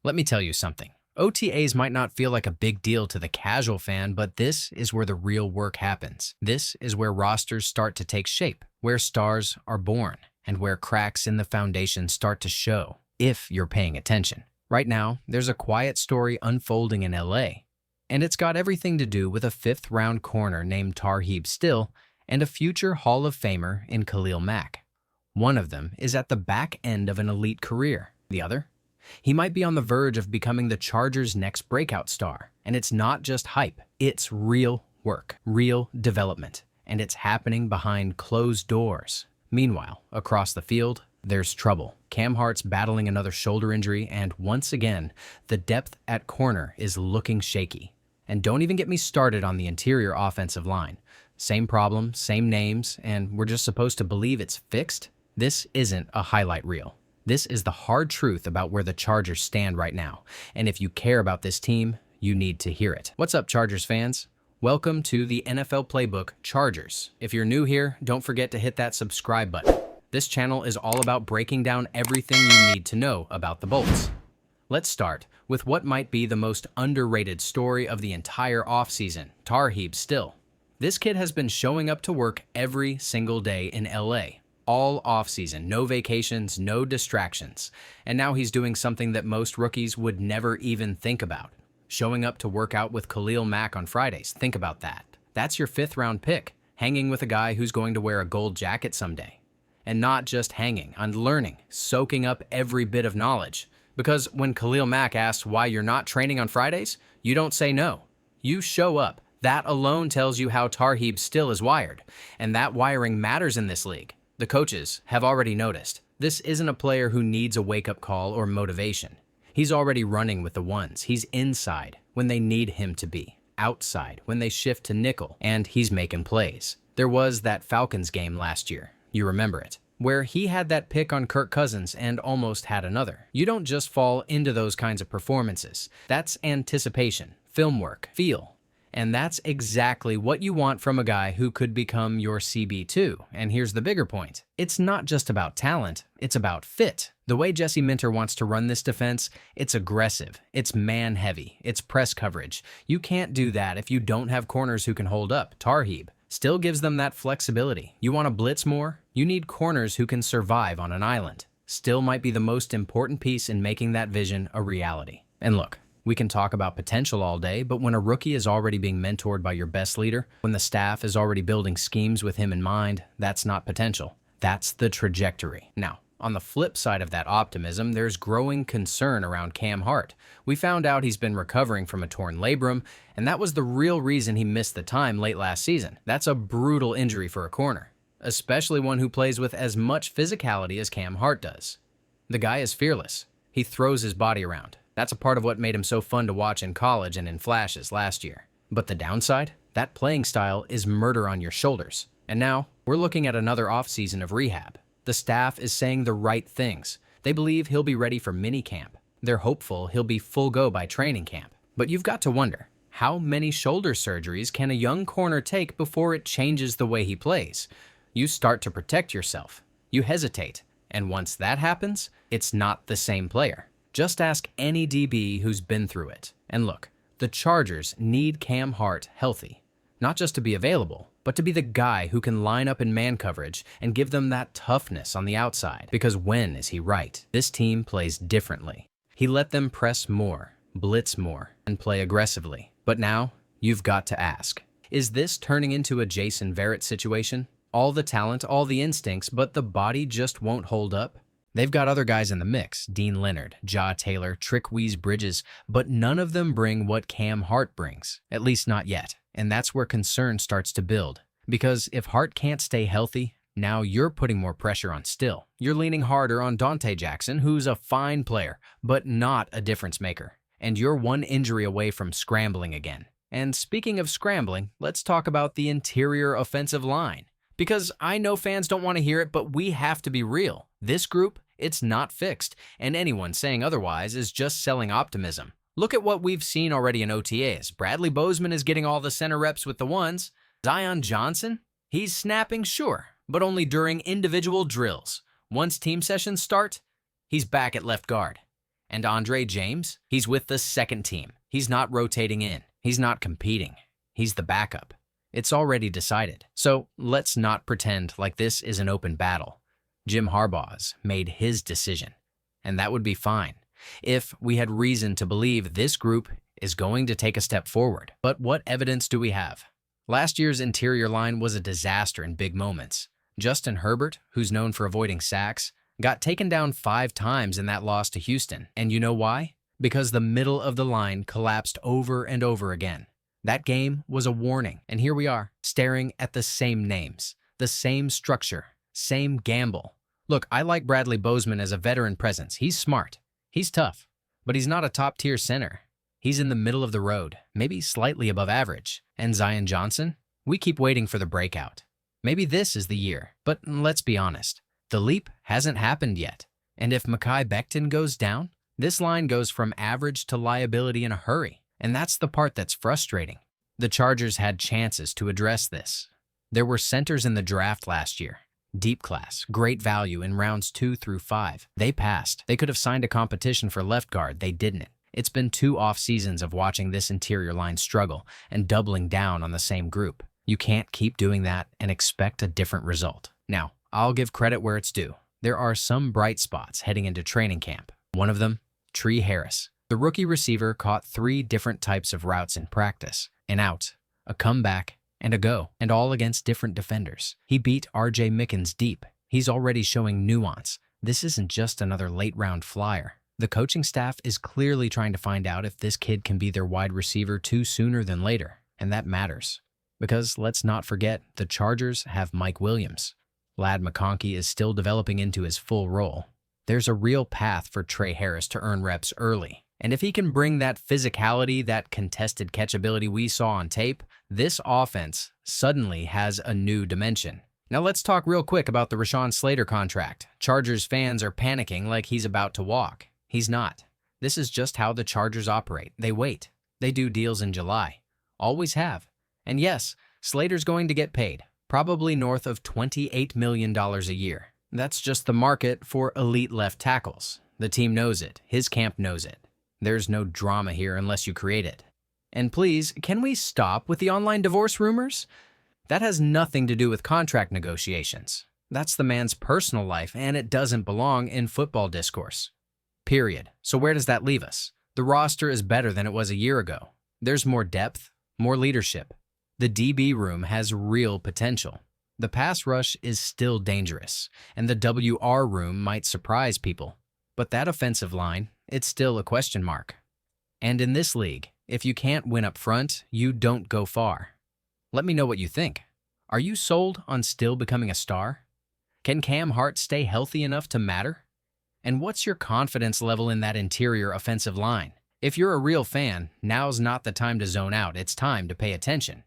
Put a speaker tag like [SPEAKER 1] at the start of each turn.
[SPEAKER 1] Let me tell you something. OTAs might not feel like a big deal to the casual fan, but this is where the real work happens. This is where rosters start to take shape, where stars are born, and where cracks in the foundation start to show, if you're paying attention. Right now, there's a quiet story unfolding in LA, and it's got everything to do with a fifth-round corner named Tarheeb Still and a future Hall of Famer in Khalil Mack. One of them is at the back end of an elite career. The other? He might be on the verge of becoming the Chargers' next breakout star. And it's not just hype, it's real work, real development, and it's happening behind closed doors. Meanwhile, across the field, there's trouble. Cam Hart's battling another shoulder injury, and once again, the depth at corner is looking shaky. And don't even get me started on the interior offensive line. Same problem, same names, and we're just supposed to believe it's fixed? This isn't a highlight reel. This is the hard truth about where the Chargers stand right now, and if you care about this team, you need to hear it. What's up, Chargers fans? Welcome to the NFL Playbook Chargers. If you're new here, don't forget to hit that subscribe button. This channel is all about breaking down everything you need to know about the Bolts. Let's start with what might be the most underrated story of the entire offseason, Tarheeb Still. This kid has been showing up to work every single day in LA. All offseason, no vacations, no distractions. And now he's doing something that most rookies would never even think about. Showing up to work out with Khalil Mack on Fridays. Think about that. That's your fifth-round pick, hanging with a guy who's going to wear a gold jacket someday. And not just hanging, on learning, soaking up every bit of knowledge. Because when Khalil Mack asks why you're not training on Fridays, you don't say no. You show up. That alone tells you how Tarheeb Still is wired. And that wiring matters in this league. The coaches have already noticed. This isn't a player who needs a wake-up call or motivation. He's already running with the ones. He's inside when they need him to be, outside when they shift to nickel, and he's making plays. There was that Falcons game last year, you remember it, where he had that pick on Kirk Cousins and almost had another. You don't just fall into those kinds of performances. That's anticipation, film work, feel. And that's exactly what you want from a guy who could become your CB2. And here's the bigger point. It's not just about talent, it's about fit. The way Jesse Minter wants to run this defense, it's aggressive, it's man-heavy, it's press coverage. You can't do that if you don't have corners who can hold up. Tarheeb still gives them that flexibility. You want to blitz more? You need corners who can survive on an island. Still might be the most important piece in making that vision a reality. And look, we can talk about potential all day, but when a rookie is already being mentored by your best leader, when the staff is already building schemes with him in mind, that's not potential. That's the trajectory. Now, on the flip side of that optimism, there's growing concern around Cam Hart. We found out he's been recovering from a torn labrum, and that was the real reason he missed the time late last season. That's a brutal injury for a corner, especially one who plays with as much physicality as Cam Hart does. The guy is fearless. He throws his body around. That's a part of what made him so fun to watch in college and in flashes last year. But the downside? That playing style is murder on your shoulders. And now, we're looking at another offseason of rehab. The staff is saying the right things. They believe he'll be ready for minicamp. They're hopeful he'll be full go by training camp. But you've got to wonder, how many shoulder surgeries can a young corner take before it changes the way he plays? You start to protect yourself. You hesitate. And once that happens, it's not the same player. Just ask any DB who's been through it. And look, the Chargers need Cam Hart healthy. Not just to be available, but to be the guy who can line up in man coverage and give them that toughness on the outside. Because when is he right? This team plays differently. He let them press more, blitz more, and play aggressively. But now, you've got to ask, is this turning into a Jason Verrett situation? All the talent, all the instincts, but the body just won't hold up? They've got other guys in the mix, Dean Leonard, Ja Taylor, Trickwise Bridges, but none of them bring what Cam Hart brings, at least not yet. And that's where concern starts to build. Because if Hart can't stay healthy, now you're putting more pressure on Still. You're leaning harder on Dante Jackson, who's a fine player, but not a difference maker. And you're one injury away from scrambling again. And speaking of scrambling, let's talk about the interior offensive line. Because I know fans don't want to hear it, but we have to be real. This group, it's not fixed, and anyone saying otherwise is just selling optimism. Look at what we've seen already in OTAs. Bradley Bozeman is getting all the center reps with the ones. Zion Johnson? He's snapping, sure, but only during individual drills. Once team sessions start, he's back at left guard. And Andre James? He's with the second team. He's not rotating in. He's not competing. He's the backup. It's already decided. So let's not pretend like this is an open battle. Jim Harbaugh's made his decision, and that would be fine if we had reason to believe this group is going to take a step forward. But what evidence do we have? Last year's interior line was a disaster in big moments. Justin Herbert, who's known for avoiding sacks, got taken down 5 times in that loss to Houston. And you know why? Because the middle of the line collapsed over and over again. That game was a warning, and here we are, staring at the same names, the same structure, same gamble. Look, I like Bradley Bozeman as a veteran presence. He's smart. He's tough. But he's not a top-tier center. He's in the middle of the road, maybe slightly above average. And Zion Johnson? We keep waiting for the breakout. Maybe this is the year. But let's be honest. The leap hasn't happened yet. And if Mekhi Becton goes down, this line goes from average to liability in a hurry. And that's the part that's frustrating. The Chargers had chances to address this. There were centers in the draft last year. Deep class, great value in rounds 2 through 5. They passed. They could have signed a competition for left guard. They didn't. It's been 2 off seasons of watching this interior line struggle and doubling down on the same group. You can't keep doing that and expect a different result. Now, I'll give credit where it's due. There are some bright spots heading into training camp. One of them, Tre Harris. The rookie receiver caught 3 different types of routes in practice: an out, a comeback, and a go, and all against different defenders. He beat R.J. Mickens deep. He's already showing nuance. This isn't just another late-round flyer. The coaching staff is clearly trying to find out if this kid can be their wide receiver 2 sooner than later, and that matters. Because let's not forget, the Chargers have Mike Williams. Ladd McConkey is still developing into his full role. There's a real path for Tre Harris to earn reps early. And if he can bring that physicality, that contested catchability we saw on tape, this offense suddenly has a new dimension. Now let's talk real quick about the Rashawn Slater contract. Chargers fans are panicking like he's about to walk. He's not. This is just how the Chargers operate. They wait. They do deals in July. Always have. And yes, Slater's going to get paid, probably north of $28 million a year. That's just the market for elite left tackles. The team knows it. His camp knows it. There's no drama here unless you create it. And please, can we stop with the online divorce rumors? That has nothing to do with contract negotiations. That's the man's personal life, and it doesn't belong in football discourse. Period. So where does that leave us? The roster is better than it was a year ago. There's more depth, more leadership. The DB room has real potential. The pass rush is still dangerous, and the WR room might surprise people. But that offensive line, it's still a question mark. And in this league, if you can't win up front, you don't go far. Let me know what you think. Are you sold on Still becoming a star? Can Cam Hart stay healthy enough to matter? And what's your confidence level in that interior offensive line? If you're a real fan, now's not the time to zone out. It's time to pay attention.